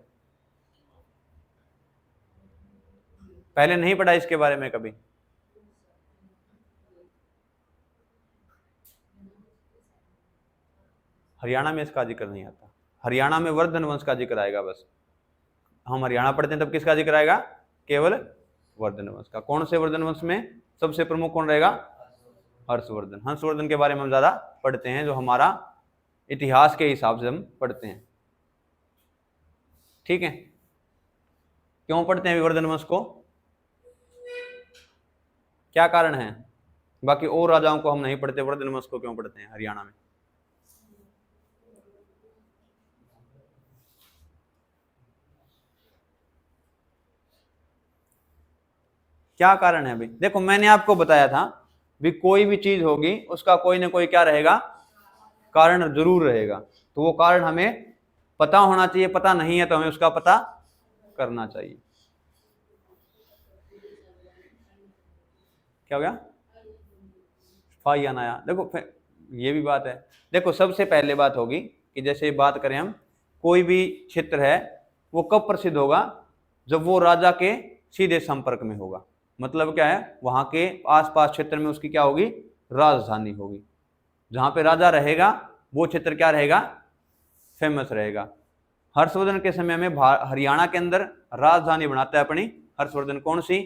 पहले नहीं पढ़ा इसके बारे में कभी? हरियाणा में इसका जिक्र नहीं आता। हरियाणा में वर्धन वंश का जिक्र आएगा बस। हम हरियाणा पढ़ते हैं तब किसका जिक्र आएगा? केवल वर्धन वंश का। कौन से वर्धन वंश में सबसे प्रमुख कौन रहेगा? हर्षवर्धन। हर्षवर्धन के बारे में हम ज्यादा पढ़ते हैं, जो हमारा इतिहास के हिसाब से हम पढ़ते हैं। ठीक है। क्यों पढ़ते हैं वर्धन वंश को? क्या कारण है? बाकी और राजाओं को हम नहीं पढ़ते, वर्धन वंश को क्यों पढ़ते हैं हरियाणा में? क्या कारण है भाई? देखो, मैंने आपको बताया था भी कोई भी चीज होगी उसका कोई ना कोई क्या रहेगा, कारण जरूर रहेगा। तो वो कारण हमें पता होना चाहिए, पता नहीं है तो हमें उसका पता करना चाहिए। क्या हो गया? फाइयान आया। देखो ये भी बात है। देखो, सबसे पहले बात होगी कि जैसे बात करें हम, कोई भी क्षेत्र है वो कब प्रसिद्ध होगा? जब वो राजा के सीधे संपर्क में होगा। मतलब क्या है? वहां के आसपास क्षेत्र में उसकी क्या होगी? राजधानी होगी। जहां पे राजा रहेगा वो क्षेत्र क्या रहेगा? फेमस रहेगा। हर्षवर्धन के समय में हरियाणा के अंदर राजधानी बनाता है अपनी हर्षवर्धन। कौन सी?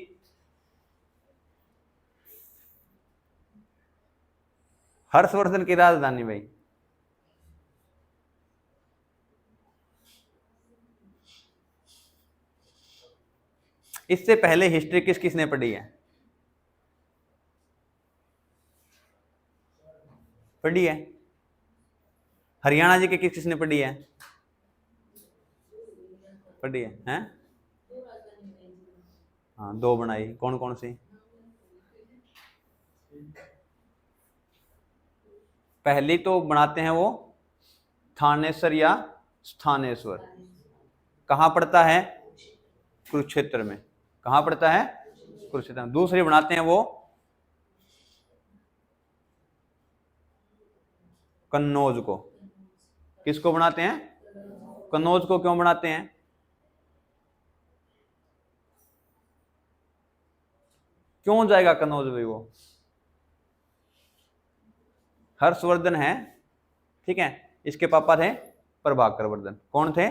हर्षवर्धन की राजधानी भाई, इससे पहले हिस्ट्री किस किसने पढ़ी है? पढ़ी है? हरियाणा जी के किस किसने पढ़ी है? पढ़ी है, हैं? हाँ, दो बनाई। कौन कौन सी? पहली तो बनाते हैं वो थानेश्वर या स्थानेश्वर। कहाँ पड़ता है? कुरुक्षेत्र में। कहाँ पड़ता है? कुरुक्षेत्र में। दूसरी बनाते हैं वो कन्नौज को। किसको बनाते हैं? कन्नौज को। क्यों बनाते हैं? क्यों जाएगा कन्नौज भाई? वो हर्षवर्धन है, ठीक है। इसके पापा थे प्रभाकर वर्धन। कौन थे?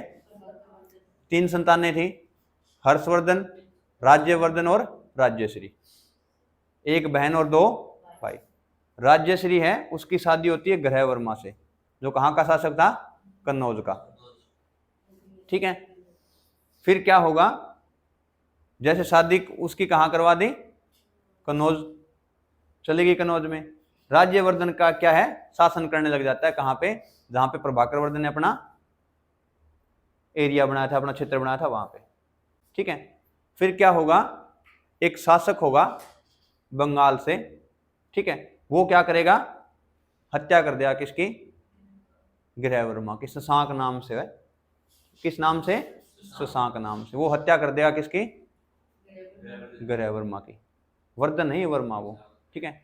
3 संतानें थी, हर्षवर्धन, राज्यवर्धन और राज्यश्री। 1 बहन और 2 भाई। राज्यश्री है, उसकी शादी होती है ग्रह वर्मा से, जो कहाँ का शासक था? कन्नौज का। ठीक है। फिर क्या होगा? जैसे शादी उसकी कहाँ करवा दी? कन्नौज चलेगी। कन्नौज में राज्यवर्धन का क्या है? शासन करने लग जाता है। कहाँ पे? जहां पे प्रभाकर वर्धन ने अपना एरिया बनाया था, अपना क्षेत्र बनाया था, वहां पे। ठीक है। फिर क्या होगा? एक शासक होगा बंगाल से, ठीक है। वो क्या करेगा? हत्या कर देगा। किसकी? ग्रह वर्मा की। शशांक नाम से है। किस नाम से? शशांक नाम से। वो हत्या कर देगा किसकी? ग्रह वर्मा की। वर्धन नहीं, वर्मा वो। ठीक है।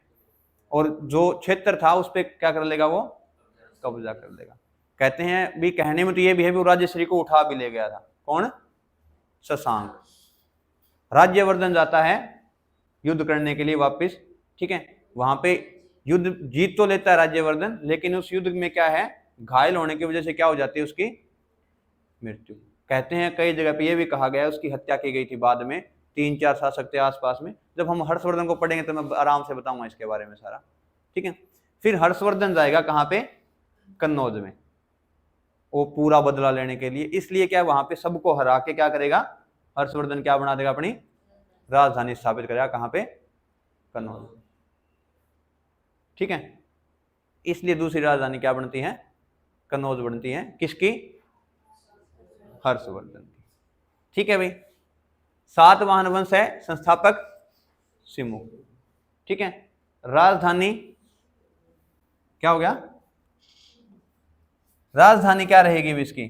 और जो क्षेत्र था उस पर क्या कर लेगा? वो कब्जा कर लेगा। कहते हैं भी, कहने में तो ये भी है, वो राज्यश्री को उठा भी ले गया था। कौन? शशांक। राज्यवर्धन जाता है युद्ध करने के लिए वापस, ठीक है। वहां पे युद्ध जीत तो लेता है राज्यवर्धन, लेकिन उस युद्ध में क्या है? घायल होने की वजह से क्या हो जाती है? उसकी मृत्यु। कहते हैं कई जगह पे ये भी कहा गया है उसकी हत्या की गई थी बाद में। 3-4 शासक थे आसपास में। जब हम हर्षवर्धन को पढ़ेंगे तो मैं आराम से बताऊंगा इसके बारे में सारा। ठीक है। फिर हर्षवर्धन जाएगा कहाँ पे? कन्नौज में, वो पूरा बदला लेने के लिए। इसलिए क्या, वहां पे सबको हरा के क्या करेगा? हर्षवर्धन क्या बना देगा, अपनी राजधानी स्थापित करेगा, कहां पे, कन्नौज। ठीक है, इसलिए दूसरी राजधानी क्या बनती है, कन्नौज बनती है, किसकी, हर्षवर्धन की। ठीक है भाई, सातवाहन वंश है, संस्थापक सिमुक। ठीक है, राजधानी क्या हो गया, राजधानी क्या रहेगी भी इसकी,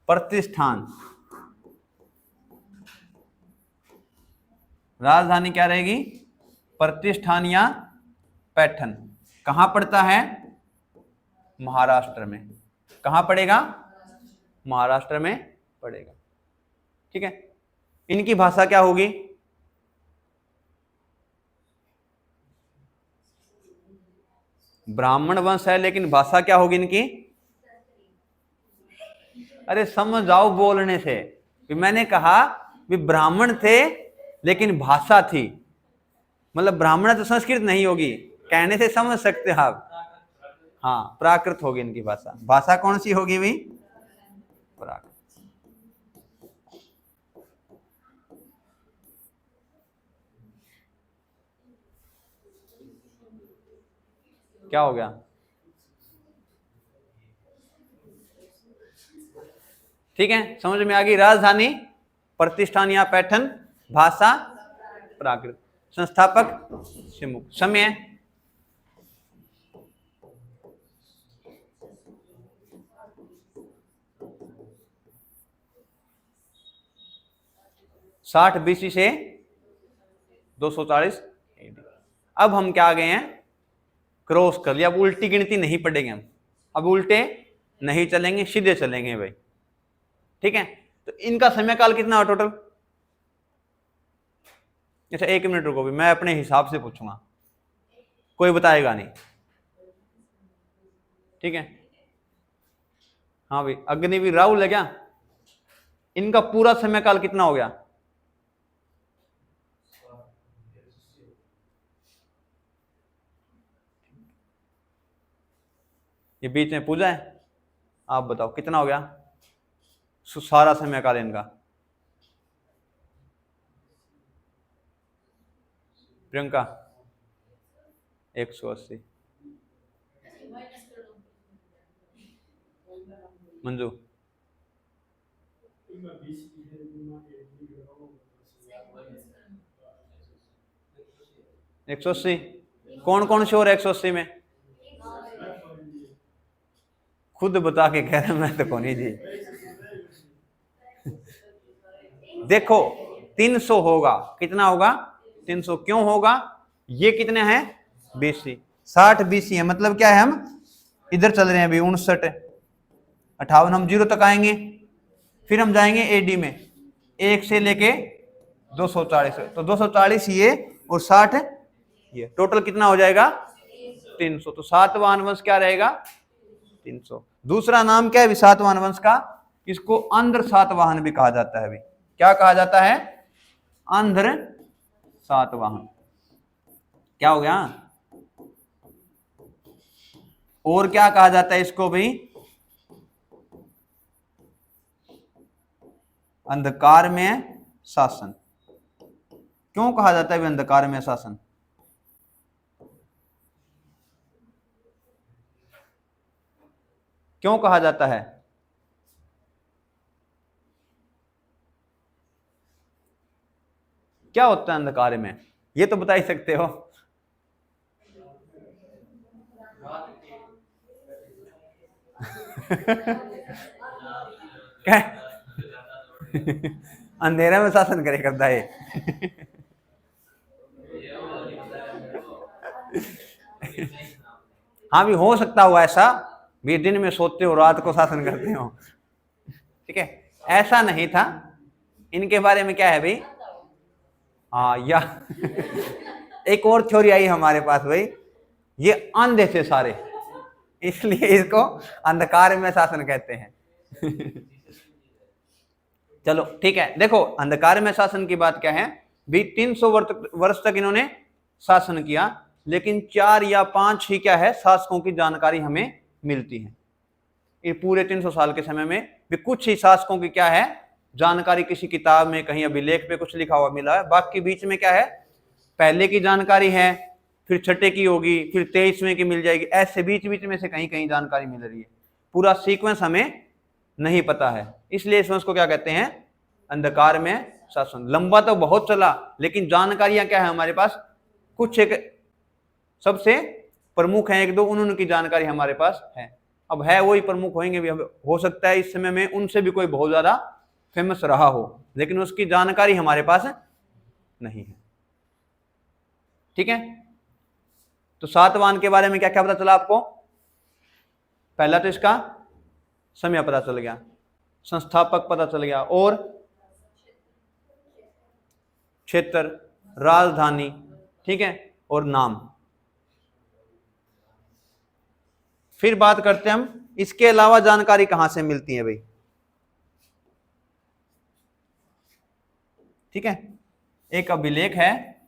प्रतिष्ठान। राजधानी क्या रहेगी, प्रतिष्ठान या पैठण। कहां पड़ता है, महाराष्ट्र में। कहां पड़ेगा, महाराष्ट्र में पड़ेगा। ठीक है, इनकी भाषा क्या होगी, ब्राह्मण वंश है, लेकिन भाषा क्या होगी इनकी, अरे समझ जाओ बोलने से, मैंने कहा भी ब्राह्मण थे लेकिन भाषा थी, मतलब ब्राह्मण तो संस्कृत नहीं होगी, कहने से समझ सकते हैं आप। हाँ, प्राकृत होगी इनकी भाषा। भाषा कौन सी होगी भी, प्राकृत। क्या हो गया, ठीक है, समझ में आ गई। राजधानी, प्रतिष्ठान या पैठण, भाषा प्राकृत, संस्थापक सिमुक। समय, साठ बीसी से 240 AD। अब हम क्या आ गए हैं, क्रॉस कर लिया। अब उल्टी गिनती नहीं पढ़ेंगे हम, अब उल्टे नहीं चलेंगे, सीधे चलेंगे भाई। ठीक है, तो इनका समय काल कितना हो टोटल, अच्छा 1 मिनट रुको भी, मैं अपने हिसाब से पूछूंगा, कोई बताएगा नहीं। ठीक है, हाँ भाई, अग्निवीर राहुल है क्या, इनका पूरा समय काल कितना हो गया, ये बीच में पूजा है, आप बताओ कितना हो गया सारा समय काल इनका, प्रियंका 180, मंजू 180, कौन कौन से और 180 में, खुद बता के कह रहे मैं तो कौन ही जी। देखो 300 होगा, कितना होगा 300, क्यों होगा, ये कितने हैं बीसी, 60 बीसी है, मतलब क्या है, हम इधर चल रहे हैं अभी 59 58, हम 0 तक आएंगे, फिर हम जाएंगे एडी में 1 से लेके 240, तो 240 ये और 60 ये, टोटल कितना हो जाएगा 300। तो सातवाहन वंश क्या रहेगा 300। दूसरा नाम क्या है सातवाहन वंश का, इसको आंध्र सातवाहन भी कहा जाता है। अभी क्या कहा जाता है, आंध्र सातवाहन। क्या हो गया, और क्या कहा जाता है इसको भाई, अंधकार में शासन। क्यों कहा जाता है अंधकार में शासन, क्यों कहा जाता है, क्या होता है अंधकार में, ये तो बता ही सकते हो। क्या अंधेरा में शासन करे करता है। हाँ भी हो सकता हो ऐसा भी, दिन में सोते हो रात को शासन करते हो। ठीक है, ऐसा नहीं था, इनके बारे में क्या है भाई, हाँ या एक और थ्योरी आई हमारे पास भाई, ये अंधे थे सारे, इसलिए इसको अंधकार में शासन कहते हैं। चलो ठीक है, देखो अंधकार में शासन की बात क्या है भी, 300 वर्ष तक इन्होंने शासन किया, लेकिन 4 या 5 ही क्या है शासकों की जानकारी हमें मिलती है। ये पूरे 300 साल के समय में भी कुछ ही शासकों की क्या है जानकारी किसी किताब में कहीं अभिलेख पे कुछ लिखा हुआ मिला है, बाकी बीच में क्या है पहले की जानकारी है, फिर छठे की होगी, फिर 23वें की मिल जाएगी, ऐसे बीच बीच में से कहीं कहीं जानकारी मिल रही है। पूरा सीक्वेंस हमें नहीं पता है, इसलिए इस वंश को क्या कहते हैं अंधकार में शासन। लंबा तो बहुत चला लेकिन जानकारियां क्या है हमारे पास कुछ एक सबसे प्रमुख है, एक दो उनकी जानकारी हमारे पास है। अब है वही प्रमुख होंगे भी, हो सकता है इस समय में उनसे भी कोई बहुत ज्यादा फेमस रहा हो लेकिन उसकी जानकारी हमारे पास नहीं है। ठीक है, तो सातवाहन के बारे में क्या क्या पता चला आपको? पहला तो इसका समय पता चल गया, संस्थापक पता चल गया, और क्षेत्र, राजधानी, ठीक है, और नाम। फिर बात करते हैं हम इसके अलावा जानकारी कहां से मिलती है भाई। ठीक है, एक अभिलेख है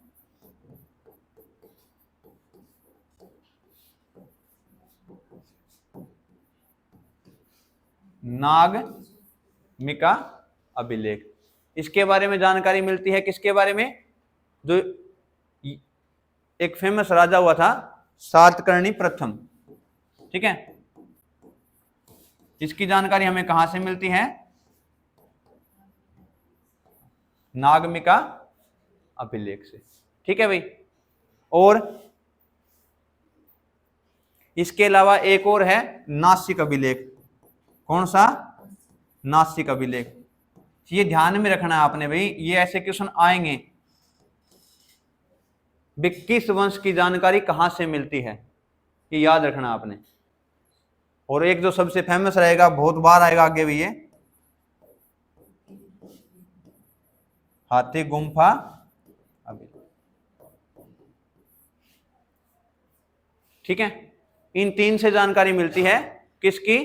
नागमिका अभिलेख, इसके बारे में जानकारी मिलती है किसके बारे में? जो एक फेमस राजा हुआ था सातकर्णी प्रथम। ठीक है, इसकी जानकारी हमें कहां से मिलती है? नागमिका अभिलेख से। ठीक है भाई, और इसके अलावा एक और है नासिक अभिलेख। कौन सा? नासिक अभिलेख। ये ध्यान में रखना है आपने भाई, ये ऐसे क्वेश्चन आएंगे, किस वंश की जानकारी कहां से मिलती है, ये याद रखना आपने। और एक जो सबसे फेमस रहेगा, बहुत बार आएगा आगे भी, ये हाथी गुम्फा अभिलेख। ठीक है, इन तीन से जानकारी मिलती है किसकी?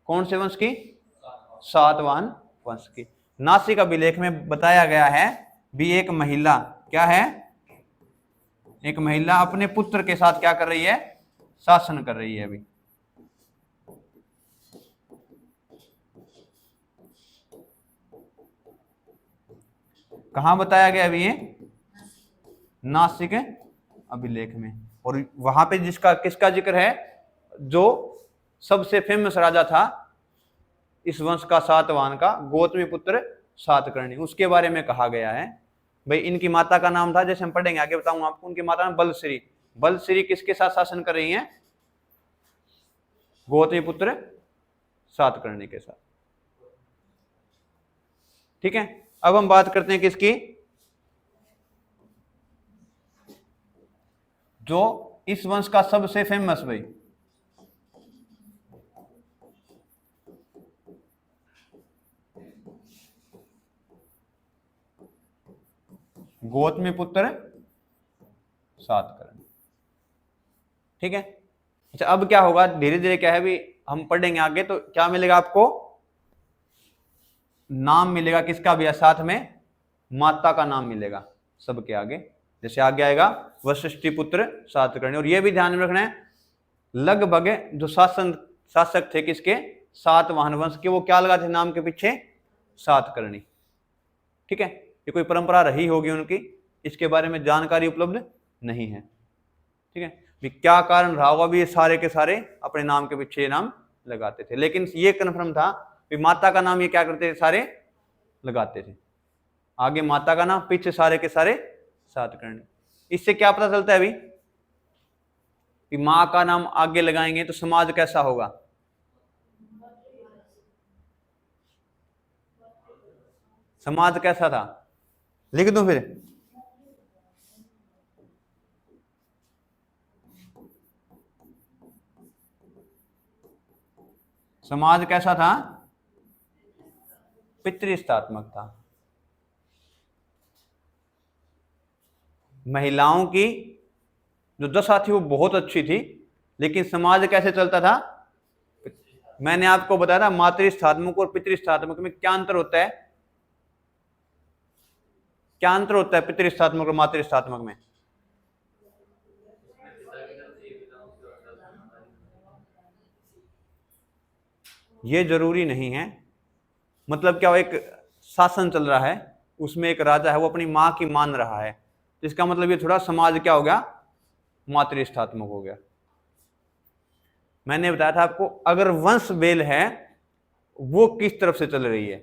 कौन से वंश की? सातवाहन वंश की। नासिक अभिलेख में बताया गया है भी एक महिला, क्या है? एक महिला अपने पुत्र के साथ क्या कर रही है? शासन कर रही है अभी। कहां बताया गया अभी ये? नासिक अभिलेख में। और वहां पे जिसका किसका जिक्र है? जो सबसे फेमस राजा था इस वंश का, सातवाहन का, गौतमी पुत्र सातकर्णी, उसके बारे में कहा गया है। भाई इनकी माता का नाम था, जैसे हम पढ़ेंगे आगे बताऊंगा आपको, उनकी माता नाम बलश्री। बलश्री किसके साथ शासन कर रही हैं? गौतमी पुत्र सातकर्णी के साथ। ठीक है, अब हम बात करते हैं किसकी? जो इस वंश का सबसे फेमस भाई गौतमी पुत्र सातकर्णी। ठीक है, अच्छा अब क्या होगा धीरे धीरे, क्या है भी हम पढ़ेंगे आगे, तो क्या मिलेगा आपको? नाम मिलेगा किसका भी, साथ में माता का नाम मिलेगा सबके आगे। जैसे आगे आएगा वशिष्ठी पुत्र सातकर्णी। और यह भी ध्यान में रखना है, लगभग जो शासक थे किसके? सातवाहन वंश के, वो क्या लगाते नाम के पीछे? सातकर्णी। ठीक है, ये कोई परंपरा रही होगी उनकी, इसके बारे में जानकारी उपलब्ध नहीं है। ठीक है, भी क्या कारण रहा होगा भी ये सारे के सारे अपने नाम के पीछे नाम लगाते थे, लेकिन ये कन्फर्म था भी माता का नाम ये क्या करते थे? सारे लगाते थे। आगे माता का नाम, पीछे सारे के सारे सातकर्णी। इससे क्या पता चलता है अभी कि मां का नाम आगे लगाएंगे तो समाज कैसा होगा? समाज कैसा था? लिख दूं फिर? समाज कैसा था? पितृस्थात्मक था। महिलाओं की जो दशा थी वो बहुत अच्छी थी, लेकिन समाज कैसे चलता था? मैंने आपको बताया था मातृस्थात्मक और पितृस्थात्मक में क्या अंतर होता है? क्या अंतर होता है पितृस्थात्मक और मातृस्थात्मक में? ये जरूरी नहीं है। मतलब क्या, एक शासन चल रहा है, उसमें एक राजा है, वो अपनी माँ की मान रहा है, तो इसका मतलब ये थोड़ा समाज क्या हो गया, मातृष्ठात्मक हो गया। मैंने बताया था आपको, अगर वंश बेल है वो किस तरफ से चल रही है,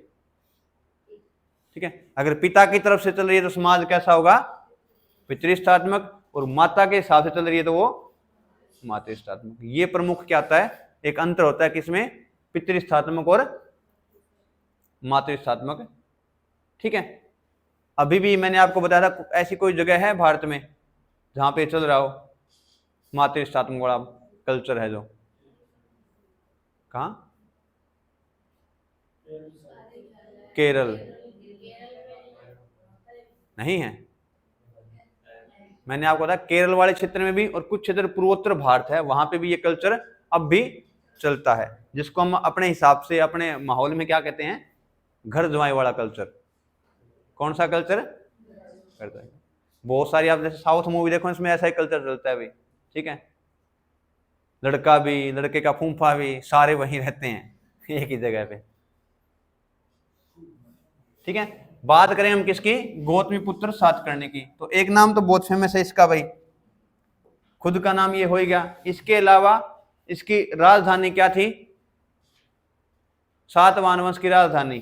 ठीक है। अगर पिता की तरफ से चल रही है तो समाज कैसा होगा, पितृष्ठात्मक, और माता के हिसाब से चल रही है तो वो मातृष्ठात्मक। ये प्रमुख क्या आता है, एक अंतर होता है किसमें, पितृष्ठात्मक और मातृष्ठात्मक, ठीक है। अभी भी मैंने आपको बताया था, ऐसी कोई जगह है भारत में जहां पे चल रहा हो मातृष्ठात्मक वाला कल्चर है जो, कहा, केरल नहीं है। मैंने आपको बताया केरल वाले क्षेत्र में भी, और कुछ क्षेत्र पूर्वोत्तर भारत है वहां पे भी ये कल्चर अब भी चलता है, जिसको हम अपने हिसाब से अपने माहौल में क्या कहते हैं, घर जुआई वाला कल्चर। कौन सा कल्चर करता है, बहुत सारी, आप जैसे साउथ मूवी देखो, इसमें ऐसा ही कल्चर चलता है भाई, ठीक है। लड़का भी, लड़के का फूफा भी, सारे वहीं रहते हैं एक ही जगह पे, ठीक है। बात करें हम किसकी, गौतमी पुत्र सातकर्णी की, तो एक नाम तो बहुत फेमस है इसका भाई, खुद का नाम ये हो ही गया। इसके अलावा इसकी राजधानी क्या थी, सातवाहन वंश की राजधानी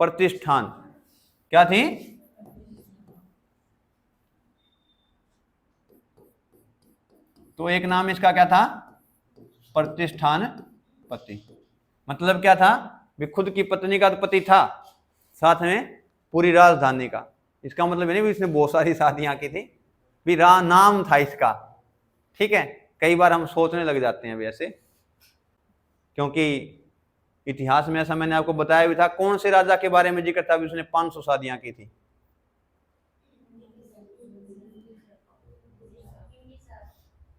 प्रतिष्ठान क्या थी, तो एक नाम इसका क्या था, प्रतिष्ठान पति। मतलब क्या था, भी खुद की पत्नी का तो पति था, साथ में पूरी राजधानी का। इसका मतलब नहीं भी इसने बहुत सारी शादियां की थी, भी नाम था इसका, ठीक है। कई बार हम सोचने लग जाते हैं वैसे, क्योंकि इतिहास में ऐसा मैंने आपको बताया भी था, कौन से राजा के बारे में जिक्र था भी उसने 500 शादियां की थी,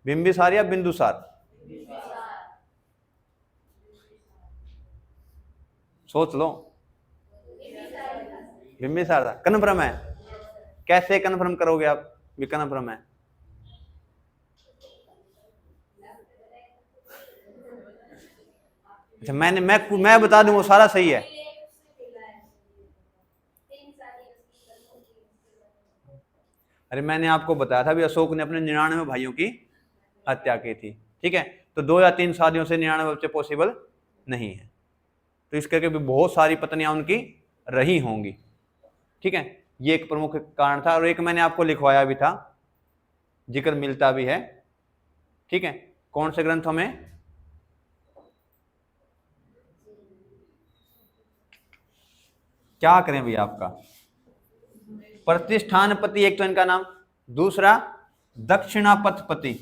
बिंबिसार या बिंदुसार, सोच लो, बिंबिसार था, कन्फर्म है, कैसे कन्फर्म करोगे आप भी कन्फर्म है, अच्छा मैं बता दूं वो सारा सही है, अरे मैंने आपको बताया था भी अशोक ने अपने 99 भाइयों की हत्या की थी, ठीक है। तो 2 या 3 शादियों से 99 बच्चे पॉसिबल नहीं है, तो इस करके भी बहुत सारी पत्नियां उनकी रही होंगी, ठीक है। ये एक प्रमुख कारण था, और एक मैंने आपको लिखवाया भी था, जिक्र मिलता भी है, ठीक है। कौन से ग्रंथों में, क्या करें भैया आपका, प्रतिष्ठान पति एक तो इनका नाम, दूसरा दक्षिणापथ पति,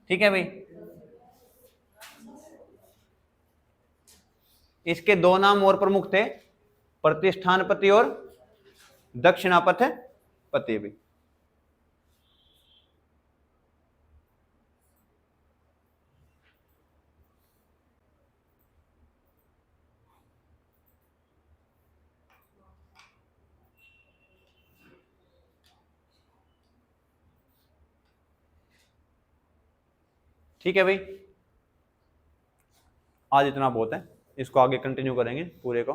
ठीक है भाई। इसके 2 नाम और प्रमुख थे, प्रतिष्ठान पति और दक्षिणापथ पति भी, ठीक है भाई। आज इतना बहुत है, इसको आगे कंटिन्यू करेंगे पूरे को।